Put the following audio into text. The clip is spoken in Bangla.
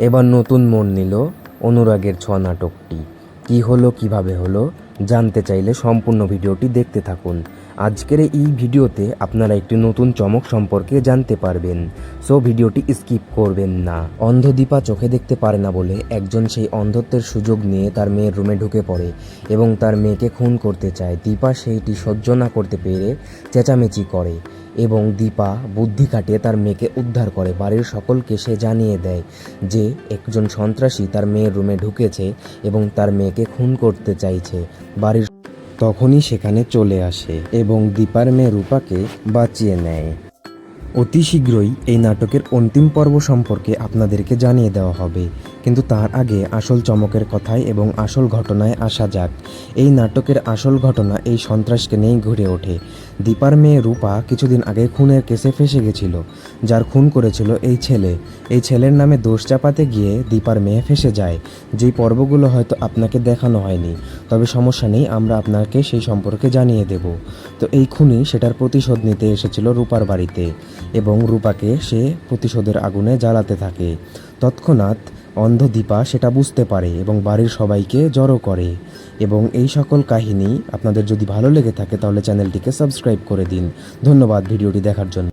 এবার নতুন মোড় নিল অনুরাগের ছোঁয়া নাটকটি। কি হলো, কিভাবে হলো জানতে চাইলে সম্পূর্ণ ভিডিওটি দেখতে থাকুন। আজকের এই ভিডিওতে আপনারা একটি নতুন চমক সম্পর্কে জানতে পারবেন, সো ভিডিওটি স্কিপ করবেন না। অন্ধ দীপা চোখে দেখতে পারে না বলে একজন সেই অন্ধত্বের সুযোগ নিয়ে তার মেয়ের রুমে ঢুকে পড়ে এবং তার মেয়েকে খুন করতে চায়। দীপা সেইটি সহ্য না করতে পেরে চেঁচামেচি করে এবং দীপা বুদ্ধি খাটিয়ে তার মেয়েকে উদ্ধার করে। বাড়ির সকলকে সে জানিয়ে দেয় যে একজন সন্ত্রাসী তার মেয়ের রুমে ঢুকেছে এবং তার মেয়েকে খুন করতে চাইছে। বাড়ির তখনই সেখানে চলে আসে এবং দীপার মেয়ে রূপাকে বাঁচিয়ে নেয়। অতি শীঘ্রই এই নাটকের অন্তিম পর্ব সম্পর্কে আপনাদেরকে জানিয়ে দেওয়া হবে, কিন্তু তার আগে আসল চমকের কথায় এবং আসল ঘটনায় আসা যাক। এই নাটকের আসল ঘটনা এই সন্ত্রাসকে নিয়েই ঘুরে ওঠে। দীপার মেয়ে রূপা কিছুদিন আগে খুনের কেসে ফেসে গেছিল, যার খুন করেছিল এই ছেলের নামে দোষ চাপাতে গিয়ে দীপার মেয়ে ফেসে যায়। যেই পর্বগুলো হয়তো আপনাকে দেখানো হয়নি, তবে সমস্যা নেই, আমরা আপনাকে সেই সম্পর্কে জানিয়ে দেব। তো এই খুনি সেটার প্রতিশোধ নিতে এসেছিল রূপার বাড়িতে এবং রূপাকে সে প্রতিশোধের আগুনে জ্বালাতে থাকে। তৎক্ষণাৎ অন্ধ দীপা সেটা বুঝতে পারে এবং বাড়ির সবাইকে জড়ো করে। এবং এই সকল কাহিনী আপনাদের যদি ভালো লেগে থাকে তাহলে চ্যানেলটিকে সাবস্ক্রাইব করে দিন। ধন্যবাদ ভিডিওটি দেখার জন্য।